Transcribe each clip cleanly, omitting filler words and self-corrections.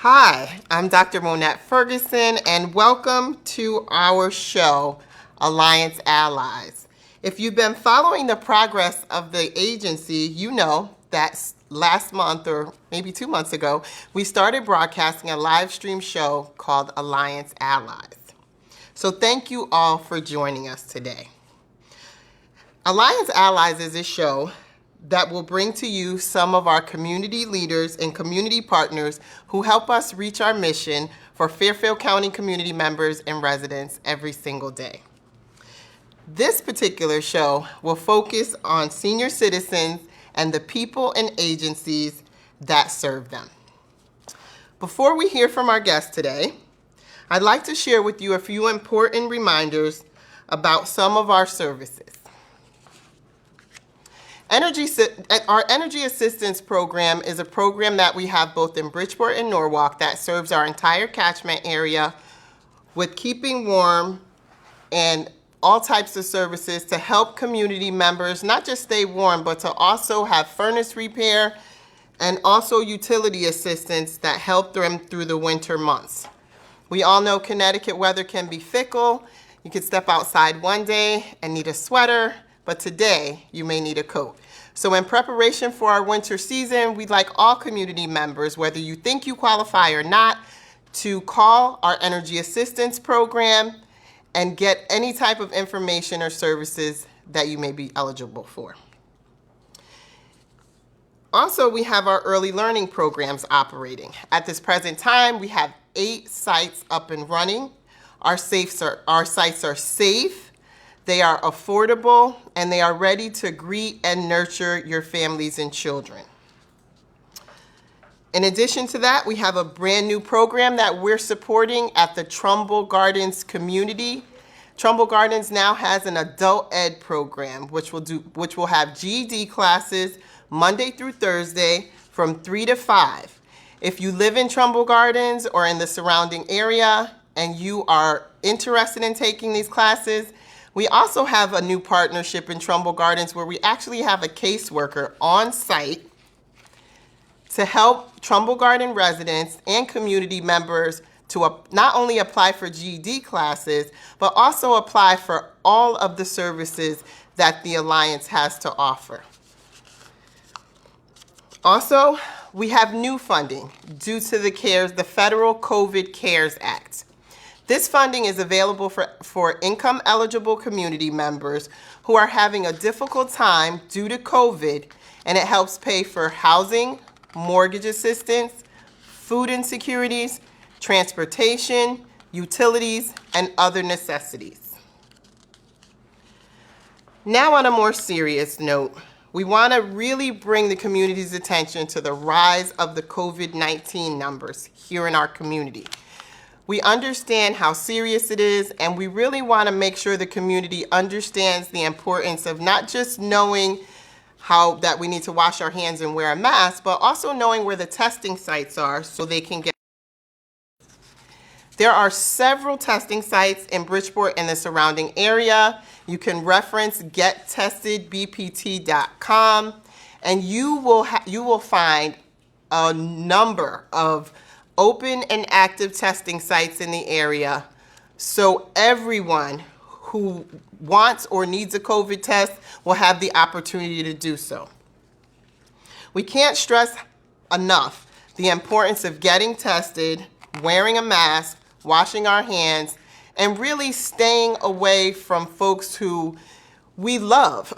Hi, I'm Dr. Monette Ferguson, and welcome to our show, Alliance Allies. If you've been following the progress of the agency, you know that last month, or maybe 2 months ago, we started broadcasting a live stream show called Alliance Allies. So thank you all for joining us today. Alliance Allies is a show that will bring to you some of our community leaders and community partners who help us reach our mission for Fairfield County community members and residents every single day. This particular show will focus on senior citizens and the people and agencies that serve them. Before we hear from our guest today, I'd like to share with you a few important reminders about some of our services. Our Energy Assistance Program is a program that we have both in Bridgeport and Norwalk that serves our entire catchment area with keeping warm and all types of services to help community members not just stay warm, but to also have furnace repair and also utility assistance that help them through the winter months. We all know Connecticut weather can be fickle. You could step outside one day and need a sweater, but today you may need a coat. So in preparation for our winter season, we'd like all community members, whether you think you qualify or not, to call our Energy Assistance Program and get any type of information or services that you may be eligible for. Also, we have our early learning programs operating. At this present time, we have 8 sites up and running. Our sites are safe. They are affordable, and they are ready to greet and nurture your families and children. In addition to that, we have a brand new program that we're supporting at the Trumbull Gardens community. Trumbull Gardens now has an adult ed program, which will have GED classes Monday through Thursday from 3 to 5. If you live in Trumbull Gardens or in the surrounding area and you are interested in taking these classes, we also have a new partnership in Trumbull Gardens where we actually have a caseworker on site to help Trumbull Garden residents and community members to not only apply for GED classes, but also apply for all of the services that the Alliance has to offer. Also, we have new funding due to the federal COVID CARES Act. This funding is available for income-eligible community members who are having a difficult time due to COVID, and it helps pay for housing, mortgage assistance, food insecurities, transportation, utilities, and other necessities. Now, on a more serious note, we want to really bring the community's attention to the rise of the COVID-19 numbers here in our community. We understand how serious it is, and we really want to make sure the community understands the importance of not just knowing that we need to wash our hands and wear a mask, but also knowing where the testing sites are so they can get. There are several testing sites in Bridgeport and the surrounding area. You can reference gettestedbpt.com, and you will find a number of open and active testing sites in the area, so everyone who wants or needs a COVID test will have the opportunity to do so. We can't stress enough the importance of getting tested, wearing a mask, washing our hands, and really staying away from folks who we love.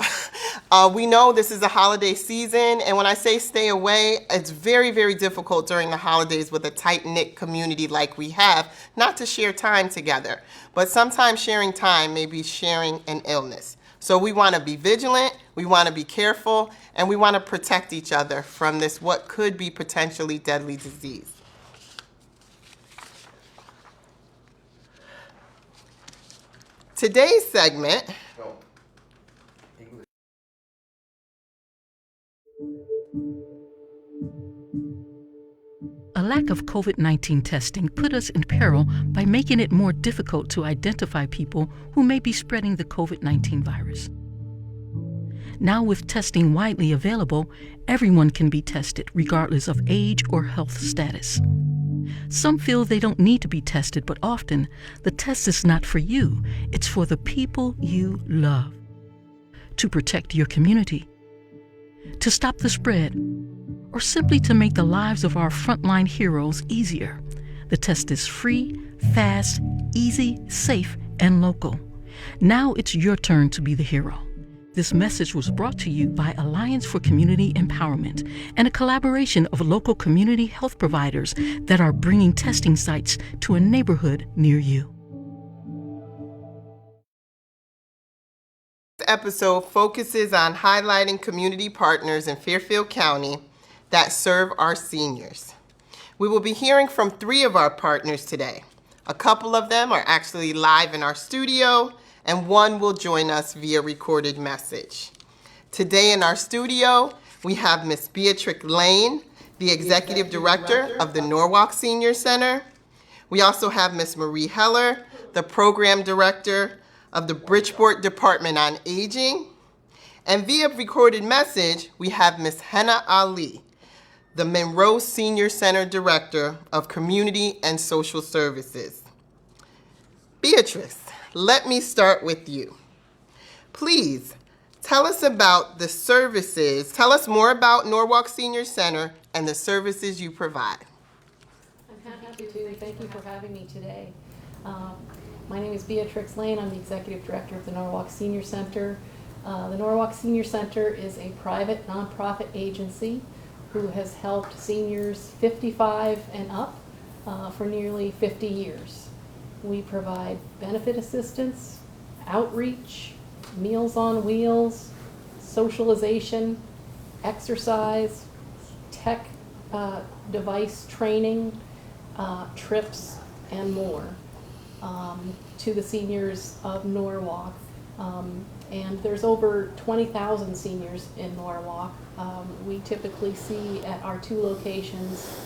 We know this is a holiday season, and when I say stay away, it's very, very difficult during the holidays with a tight-knit community like we have, not to share time together. But sometimes sharing time may be sharing an illness. So we want to be vigilant, we want to be careful, and we want to protect each other from this what could be potentially deadly disease. Today's segment A lack of COVID-19 testing put us in peril by making it more difficult to identify people who may be spreading the COVID-19 virus. Now, with testing widely available, everyone can be tested regardless of age or health status. Some feel they don't need to be tested, but often the test is not for you, it's for the people you love. To protect your community, to stop the spread, or simply to make the lives of our frontline heroes easier. The test is free, fast, easy, safe, and local. Now it's your turn to be the hero. This message was brought to you by Alliance for Community Empowerment and a collaboration of local community health providers that are bringing testing sites to a neighborhood near you. This episode focuses on highlighting community partners in Fairfield County that serve our seniors. We will be hearing from 3 of our partners today. A couple of them are actually live in our studio, and 1 will join us via recorded message. Today in our studio, we have Ms. Beatrix Lane, the Executive Director of the Norwalk Senior Center. We also have Ms. Marie Heller, the Program Director of the Bridgeport Department on Aging. And via recorded message, we have Ms. Henna Ali, the Monroe Senior Center Director of Community and Social Services. Beatrice, let me start with you. Please tell us about the services. Tell us more about Norwalk Senior Center and the services you provide. I'm happy to. Thank you for having me today. My name is Beatrix Lane. I'm the Executive Director of the Norwalk Senior Center. The Norwalk Senior Center is a private nonprofit agency who has helped seniors 55 and up for nearly 50 years. We provide benefit assistance, outreach, Meals on Wheels, socialization, exercise, tech device training, trips, and more to the seniors of Norwalk. And there's over 20,000 seniors in Norwalk. We typically see at our 2 locations,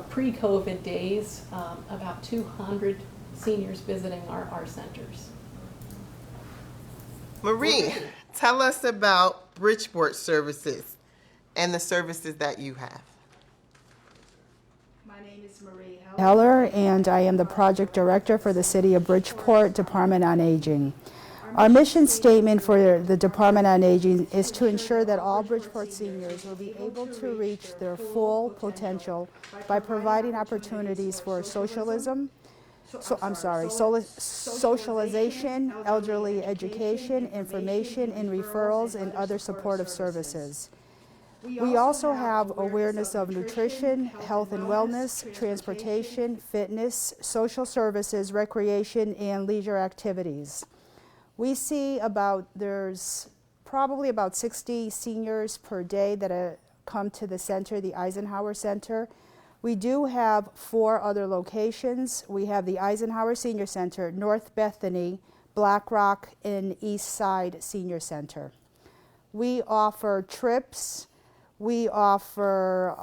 pre-COVID days, about 200 seniors visiting our centers. Marie, tell us about Bridgeport Services and the services that you have. My name is Marie Heller, and I am the Project Director for the City of Bridgeport Department on Aging. Our mission statement for the Department on Aging is to ensure that all Bridgeport seniors will be able to reach their full potential by providing opportunities for socialization, elderly education, information and referrals, and other supportive services. We also have awareness of nutrition, health and wellness, transportation, fitness, social services, recreation, and leisure activities. We see there's probably about 60 seniors per day that come to the center, the Eisenhower Center. We do have 4 other locations. We have the Eisenhower Senior Center, North Bethany, Black Rock, and East Side Senior Center. We offer trips. We offer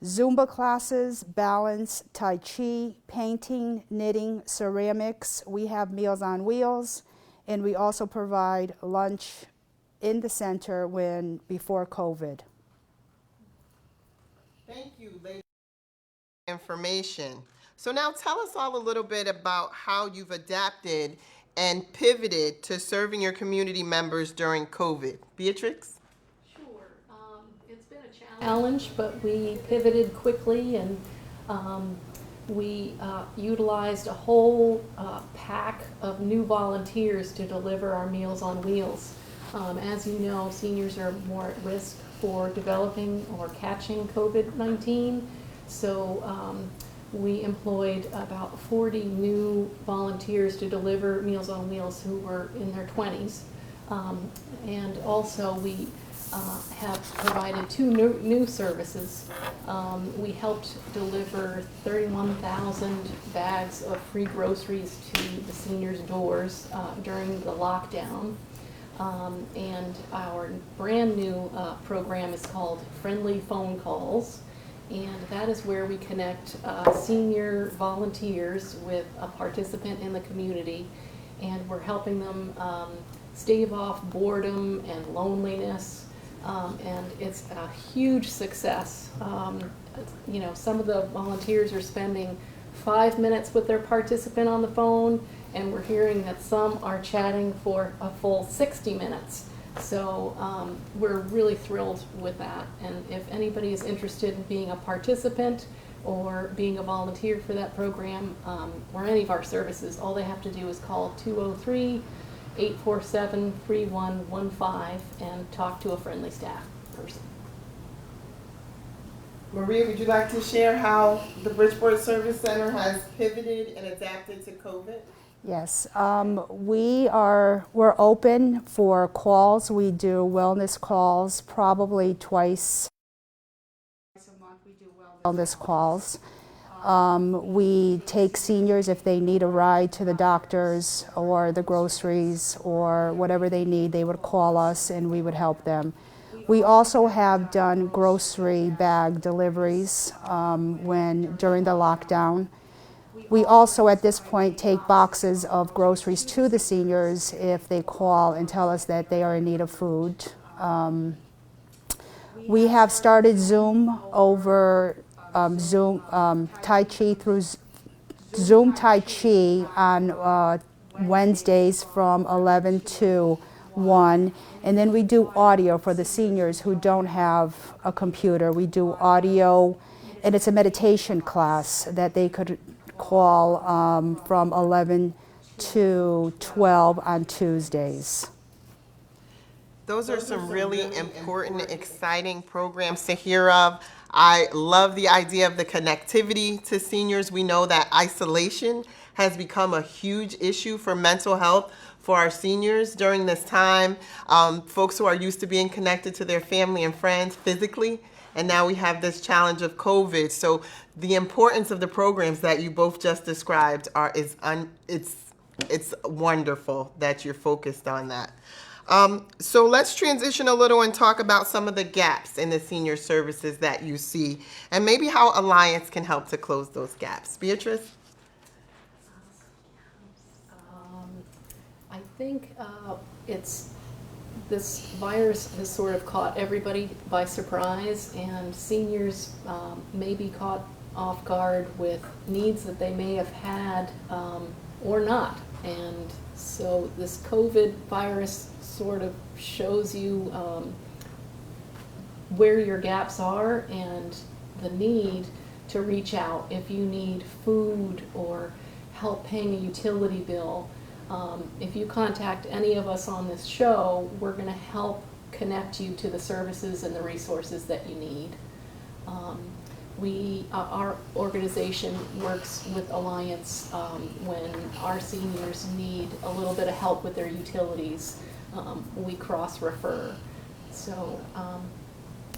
Zumba classes, balance, Tai Chi, painting, knitting, ceramics. We have Meals on Wheels, and we also provide lunch in the center before COVID. Thank you, ladies, for information. So now tell us all a little bit about how you've adapted and pivoted to serving your community members during COVID. Beatrix? Sure. It's been a challenge, but we pivoted quickly, and we utilized a whole pack of new volunteers to deliver our Meals on Wheels. As you know, seniors are more at risk for developing or catching COVID-19, so we employed about 40 new volunteers to deliver Meals on Wheels who were in their 20s. And also we have provided 2 new services. We helped deliver 31,000 bags of free groceries to the seniors' doors during the lockdown. And our brand new program is called Friendly Phone Calls, and that is where we connect senior volunteers with a participant in the community, and we're helping them stave off boredom and loneliness, and it's a huge success. you know, some of the volunteers are spending 5 minutes with their participant on the phone, and we're hearing that some are chatting for a full 60 minutes. So we're really thrilled with that. And if anybody is interested in being a participant or being a volunteer for that program or any of our services, all they have to do is call 203-847-3115 and talk to a friendly staff person. Maria, would you like to share how the Bridgeport Service Center has pivoted and adapted to COVID? Yes, we're open for calls. We do wellness calls probably twice a month. We do wellness calls. We take seniors if they need a ride to the doctors or the groceries or whatever they need. They would call us and we would help them. We also have done grocery bag deliveries during the lockdown. We also, at this point, take boxes of groceries to the seniors if they call and tell us that they are in need of food. We have started Zoom over Tai Chi through Zoom Tai Chi on Wednesdays from 11 to 1, and then we do audio for the seniors who don't have a computer. We do audio, and it's a meditation class that they could call from 11 to 12 on Tuesdays. Those are some really important, exciting programs to hear of. I love the idea of the connectivity to seniors. We know that isolation has become a huge issue for mental health for our seniors during this time. Folks who are used to being connected to their family and friends physically, and now we have this challenge of COVID. So the importance of the programs that you both just described it's wonderful that you're focused on that. So let's transition a little and talk about some of the gaps in the senior services that you see, and maybe how Alliance can help to close those gaps. Beatrice? I think this virus has sort of caught everybody by surprise, and seniors may be caught off guard with needs that they may have had or not. And so this COVID virus sort of shows you where your gaps are and the need to reach out if you need food or help paying a utility bill. If you contact any of us on this show, we're going to help connect you to the services and the resources that you need. Our organization works with Alliance when our seniors need a little bit of help with their utilities. We cross-refer. So I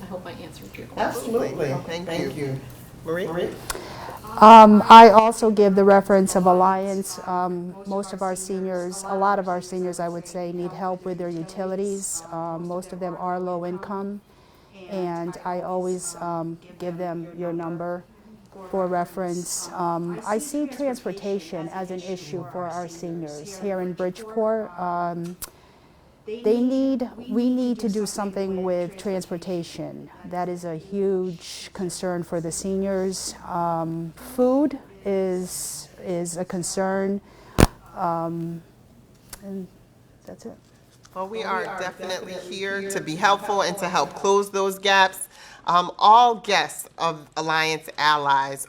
hope I answered your question. Absolutely. Thank you. Marie? I also give the reference of Alliance. Most of our seniors, a lot of our seniors, I would say, need help with their utilities. Most of them are low income, and I always give them your number for reference. I see transportation as an issue for our seniors here in Bridgeport. We need to do something with transportation. That is a huge concern for the seniors. Food is a concern, and that's it. Well, we are definitely here to be helpful and to help close those gaps. All guests of Alliance Allies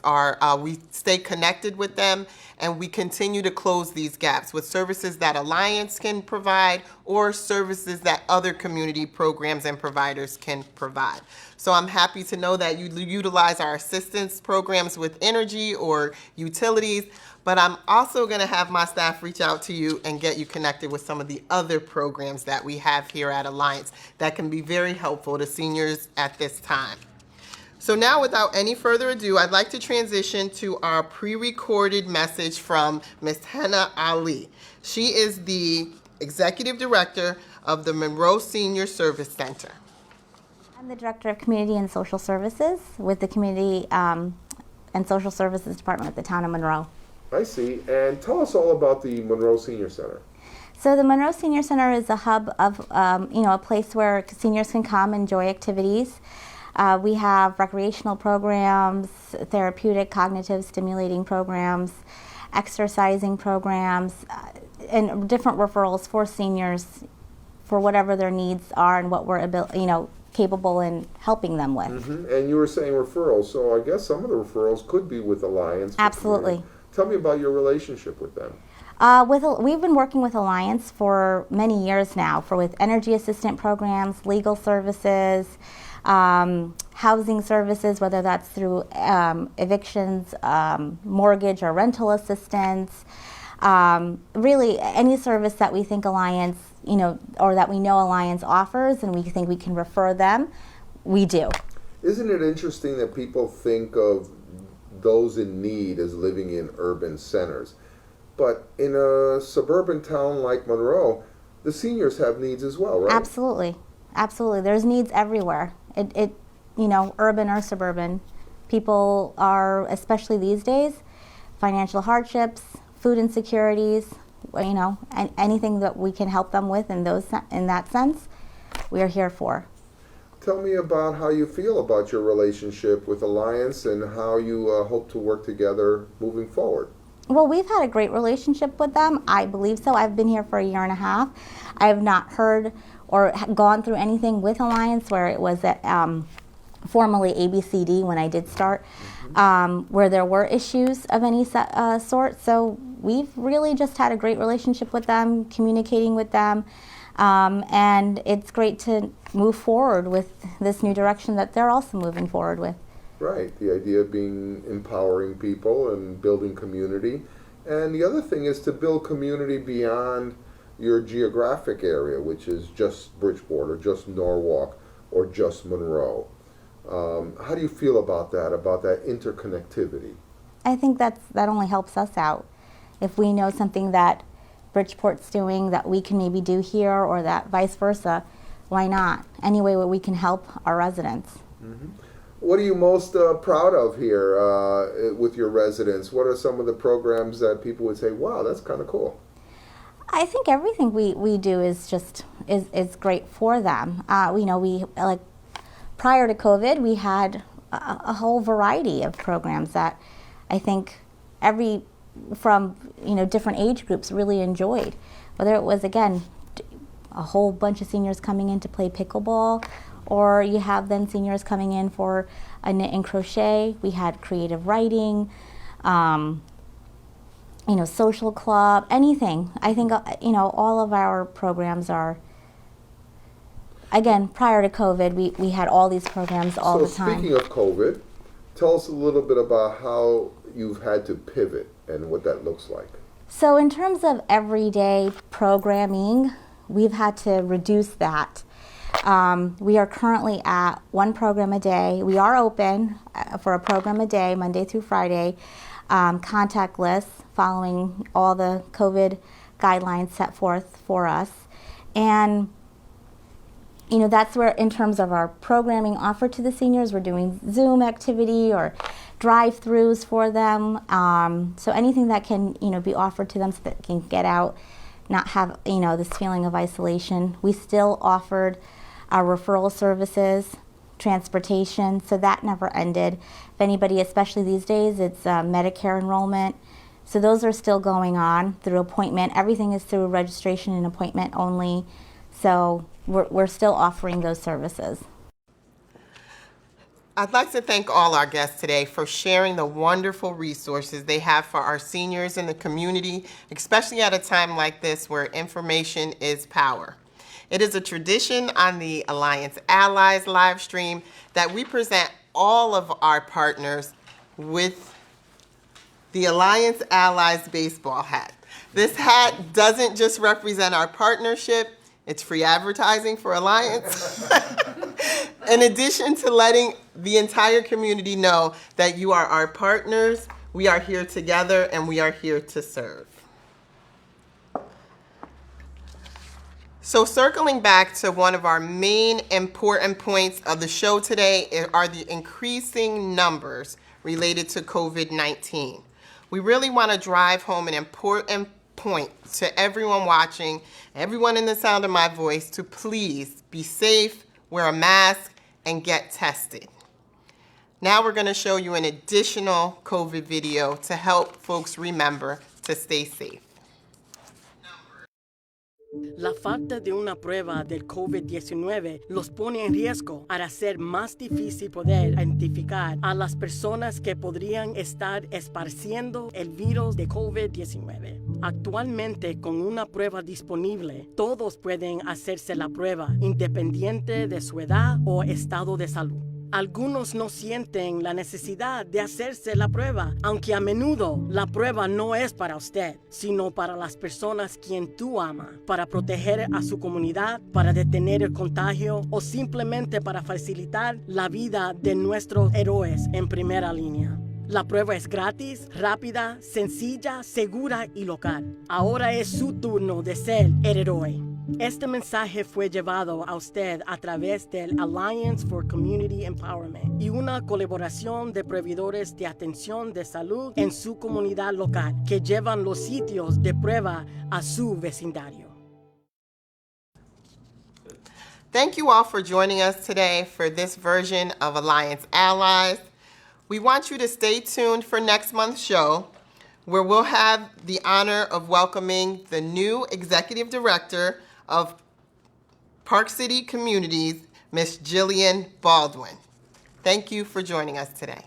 we stay connected with them, and we continue to close these gaps with services that Alliance can provide or services that other community programs and providers can provide. So I'm happy to know that you utilize our assistance programs with energy or utilities, but I'm also going to have my staff reach out to you and get you connected with some of the other programs that we have here at Alliance that can be very helpful to seniors at this time. So now, without any further ado, I'd like to transition to our pre-recorded message from Ms. Henna Ali. She is the Executive Director of the Monroe Senior Service Center. I'm the Director of Community and Social Services with the Community and Social Services Department at the Town of Monroe. I see. And tell us all about the Monroe Senior Center. So the Monroe Senior Center is a hub of, a place where seniors can come and enjoy activities. We have recreational programs, therapeutic, cognitive stimulating programs, exercising programs, and different referrals for seniors for whatever their needs are and what we're capable in helping them with. And you were saying referrals, so I guess some of the referrals could be with Alliance. Absolutely. Tell me about your relationship with them. We've been working with Alliance for many years now, with energy assistant programs, legal services, housing services, whether that's through evictions, mortgage or rental assistance. Really, any service that we think Alliance, or that we know Alliance offers and we think we can refer them, we do. Isn't it interesting that people think of those in need as living in urban centers? But in a suburban town like Monroe, the seniors have needs as well, right? Absolutely. Absolutely. There's needs everywhere. Urban or suburban. People are, especially these days, financial hardships, food insecurities, and anything that we can help them with in that sense, we are here for. Tell me about how you feel about your relationship with Alliance and how you hope to work together moving forward. Well, we've had a great relationship with them. I believe so. I've been here for a year and a half. I have not heard or gone through anything with Alliance where it was at, formerly ABCD when I did start, where there were issues of any sort. So we've really just had a great relationship with them, communicating with them, and it's great to move forward with this new direction that they're also moving forward with. Right, the idea of being empowering people and building community. And the other thing is to build community beyond your geographic area, which is just Bridgeport or just Norwalk or just Monroe. How do you feel about that interconnectivity? I think that only helps us out. If we know something that Bridgeport's doing that we can maybe do here, or that vice versa, why not? Any way where we can help our residents. Mm-hmm. What are you most proud of here with your residents? What are some of the programs that people would say, wow, that's kind of cool? I think everything we do is great for them. Prior to COVID, we had a whole variety of programs that I think from different age groups really enjoyed. Whether it was, again, a whole bunch of seniors coming in to play pickleball, or you have then seniors coming in for a knit and crochet. We had creative writing, social club, anything. I think, all of our programs are, again, prior to COVID, we had all these programs all the time. So speaking of COVID, tell us a little bit about how you've had to pivot and what that looks like. So in terms of everyday programming, we've had to reduce that. We are currently at one program a day. We are open for a program a day, Monday through Friday, contactless, following all the COVID guidelines set forth for us. And that's where, in terms of our programming offered to the seniors, we're doing Zoom activity or drive-throughs for them. So anything that can, be offered to them so that they can get out, not have, this feeling of isolation. We still offered our referral services, transportation, so that never ended. If anybody, especially these days, it's Medicare enrollment. So those are still going on through appointment. Everything is through registration and appointment only. So we're still offering those services. I'd like to thank all our guests today for sharing the wonderful resources they have for our seniors in the community, especially at a time like this where information is power. It is a tradition on the Alliance Allies live stream that we present all of our partners with the Alliance Allies baseball hat. This hat doesn't just represent our partnership, it's free advertising for Alliance. In addition to letting the entire community know that you are our partners, we are here together and we are here to serve. So circling back to one of our main important points of the show today are the increasing numbers related to COVID-19. We really want to drive home an important point to everyone watching, everyone in the sound of my voice, to please be safe, wear a mask, and get tested. Now we're going to show you an additional COVID video to help folks remember to stay safe. La falta de una prueba del COVID-19 los pone en riesgo al hacer más difícil poder identificar a las personas que podrían estar esparciendo el virus de COVID-19. Actualmente, con una prueba disponible, todos pueden hacerse la prueba, independiente de su edad o estado de salud. Algunos no sienten la necesidad de hacerse la prueba, aunque a menudo la prueba no es para usted, sino para las personas quien tú amas, para proteger a su comunidad, para detener el contagio o simplemente para facilitar la vida de nuestros héroes en primera línea. La prueba es gratis, rápida, sencilla, segura y local. Ahora es su turno de ser el héroe. Este mensaje fue llevado a usted a través del Alliance for Community Empowerment y una colaboración de proveedores de atención de salud en su comunidad local que llevan los sitios de prueba a su vecindario. Thank you all for joining us today for this version of Alliance Allies. We want you to stay tuned for next month's show, where we'll have the honor of welcoming the new Executive Director of Park City Communities, Ms. Jillian Baldwin. Thank you for joining us today.